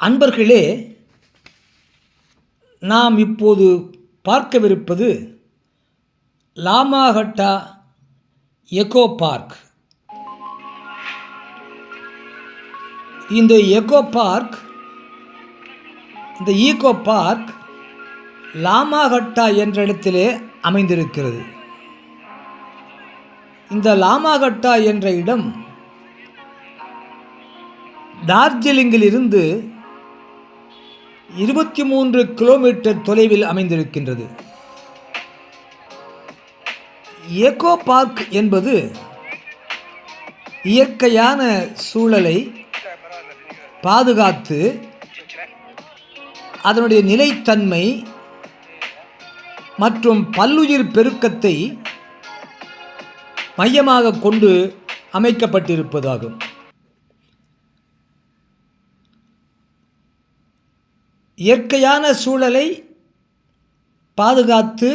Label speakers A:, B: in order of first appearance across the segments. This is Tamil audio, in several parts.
A: அன்பர்களே, நாம் இப்போது பார்க்கவிருப்பது லாமாகட்டா எக்கோ பார்க். இந்த ஈகோ பார்க் லாமாகட்டா என்ற இடத்திலே அமைந்திருக்கிறது. இந்த லாமாகட்டா என்ற இடம் டார்ஜிலிங்கிலிருந்து 23 கிலோமீட்டர் தொலைவில் அமைந்திருக்கின்றது. எக்கோ பார்க் என்பது இயற்கையான சூழலை பாதுகாத்து அதனுடைய நிலைத்தன்மை மற்றும் பல்லுயிர் பெருக்கத்தை மையமாக கொண்டு அமைக்கப்பட்டிருப்பதாகும். இயற்கையான சூழலை பாதுகாத்து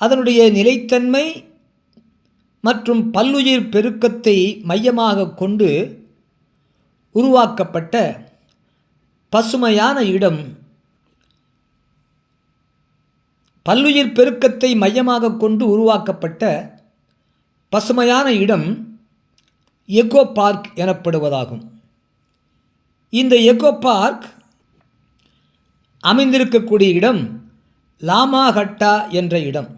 A: அதனுடைய நிலைத்தன்மை மற்றும் பல்லுயிர் பெருக்கத்தை மையமாக கொண்டு உருவாக்கப்பட்ட பசுமையான இடம். பல்லுயிர் பெருக்கத்தை மையமாக கொண்டு உருவாக்கப்பட்ட பசுமையான இடம் எக்கோ பார்க் எனப்படுவதாகும். இந்த எக்கோ பார்க் அமைந்திருக்கக்கூடிய இடம் லாமாகட்டா என்ற இடம்.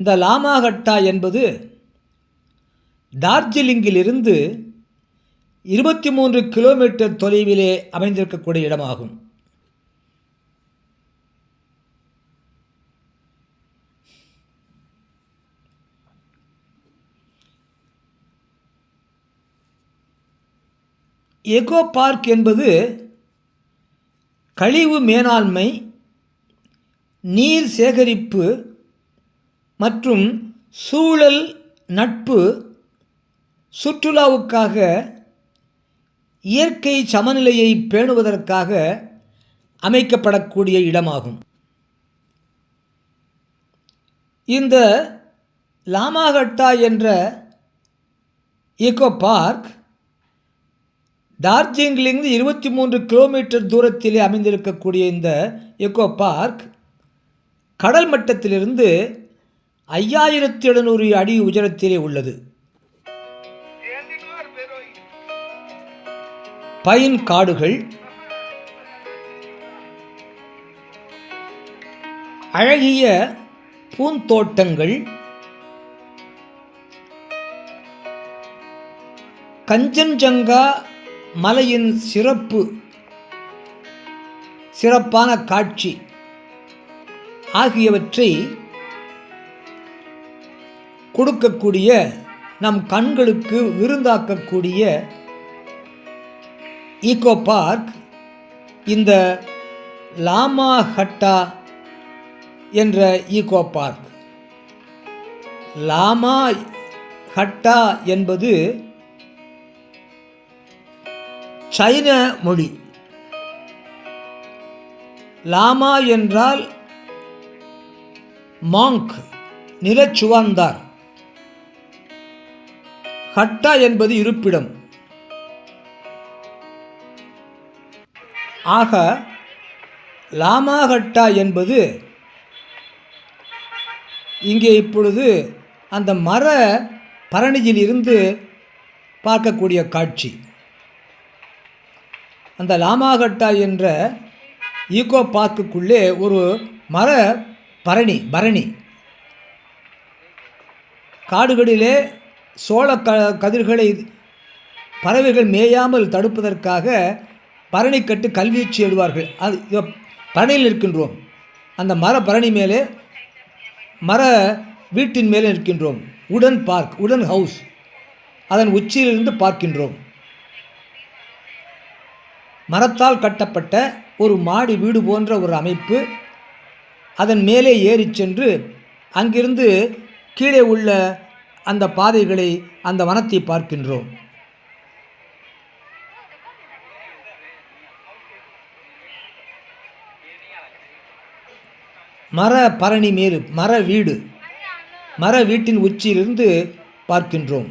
A: இந்த லாமாகட்டா என்பது டார்ஜிலிங்கிலிருந்து 23 கிலோமீட்டர் தொலைவிலே அமைந்திருக்கக்கூடிய இடமாகும். எக்கோ பார்க் என்பது கழிவு மேலாண்மை, நீர் சேகரிப்பு மற்றும் சூழல் நட்பு, சுற்றுலாவுக்காக இயற்கை சமநிலையை பேணுவதற்காக அமைக்கப்படக்கூடிய இடமாகும். இந்த லாமாகட்டா என்ற எக்கோ பார்க் டார்ஜிலிங்கிலிருந்து 23 கிலோமீட்டர் தூரத்திலே அமைந்திருக்கக்கூடிய இந்த எக்கோ பார்க் கடல் மட்டத்திலிருந்து 5700 அடி உயரத்திலே உள்ளது. பைன் காடுகள், அழகிய பூந்தோட்டங்கள், கஞ்சன்ஜங்கா மலையின் சிறப்பான காட்சி ஆகியவற்றை கொடுக்கக்கூடிய, நம் கண்களுக்கு விருந்தாக்கக்கூடிய ஈகோ பார்க் இந்த லாமாகட்டா என்ற ஈகோ பார்க். லாமாகட்டா என்பது சைன மொழி. லாமா என்றால் மாங்க், நிலச்சுவார்ந்தார். ஹட்டா என்பது இருப்பிடம். ஆக லாமாகட்டா என்பது இங்கே இப்பொழுது அந்த மர பரணியில் இருந்து பார்க்கக்கூடிய காட்சி. அந்த லாமாகட்டா என்ற ஈகோ பார்க்குள்ளே ஒரு மர பரணி காடுகளிலே சோள கதிர்களை பறவைகள் மேயாமல் தடுப்பதற்காக பரணி கட்டு கல்வீச்சு எழுவார்கள். அது பரணியில் இருக்கின்றோம். அந்த மர பரணி மேலே, மர வீட்டின் மேலே இருக்கின்றோம். உடன் ஹவுஸ், அதன் உச்சியிலிருந்து பார்க்கின்றோம். மரத்தால் கட்டப்பட்ட ஒரு மாடி வீடு போன்ற ஒரு அமைப்பு. அதன் மேலே ஏறி சென்று அங்கிருந்து கீழே உள்ள அந்த பாதைகளை, அந்த வனத்தை பார்க்கின்றோம். மர பரணி மேல் மர வீட்டின் உச்சியிலிருந்து பார்க்கின்றோம்.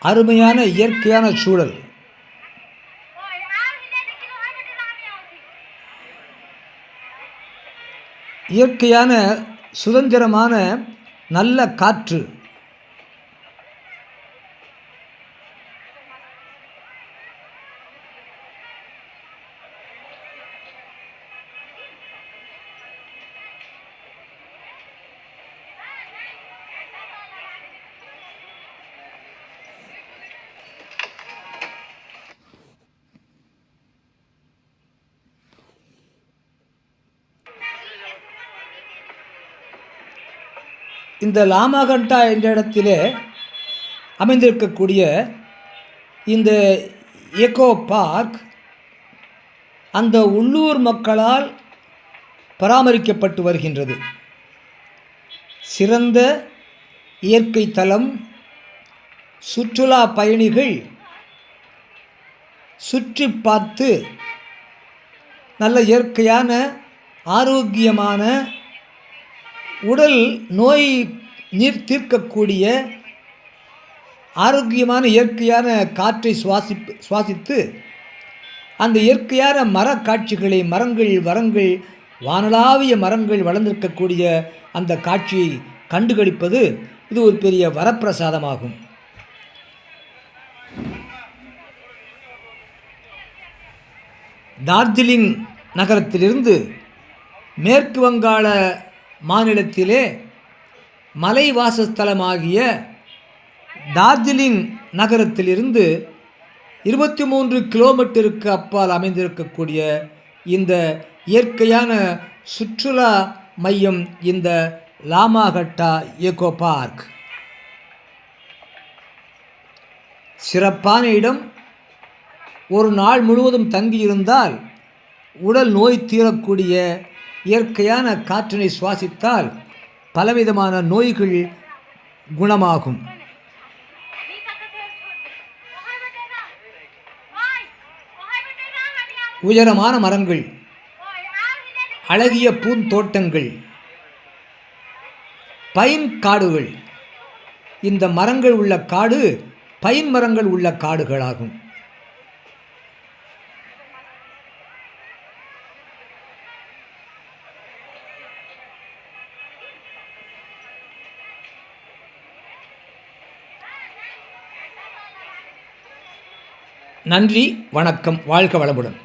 A: அருமையான இயற்கையான சூழல். இயற்கையான சுதந்திரமான நல்ல காற்று. இந்த லாமாகண்டா என்ற இடத்திலே அமைந்திருக்கக்கூடிய இந்த எக்கோ பார்க் அந்த உள்ளூர் மக்களால் பராமரிக்கப்பட்டு வருகின்றது. சிறந்த இயற்கை தலம். சுற்றுலா பயணிகள் சுற்றி பார்த்து நல்ல இயற்கையான ஆரோக்கியமான உடல் நோய் நீர் தீர்க்கக்கூடிய ஆரோக்கியமான இயற்கையான காற்றை சுவாசித்து அந்த இயற்கையான மரக்காட்சிகளை மரங்கள் வானளாவிய மரங்கள் வளர்ந்திருக்கக்கூடிய அந்த காட்சியை கண்டுகளிப்பது இது ஒரு பெரிய வரப்பிரசாதமாகும். டார்ஜிலிங் நகரத்திலிருந்து மேற்கு வங்காள மாநிலத்திலே மலை வாசஸ்தலமாகிய டார்ஜிலிங் நகரத்திலிருந்து 23 கிலோமீட்டருக்கு அப்பால் அமைந்திருக்கக்கூடிய இந்த இயற்கையான சுற்றுலா மையம் இந்த லாமாகட்டா எக்கோ பார்க். சிறப்பான இடம். ஒரு நாள் முழுவதும் தங்கியிருந்தால் உடல் நோய் தீரக்கூடிய இயற்கையான காற்றினை சுவாசித்தால் பலவிதமான நோய்கள் குணமாகும். உயரமான மரங்கள், அழகிய பூந்தோட்டங்கள், பைன் காடுகள். இந்த மரங்கள் உள்ள காடு பைன் மரங்கள் உள்ள காடுகளாகும். நன்றி, வணக்கம், வாழ்க வளமுடன்.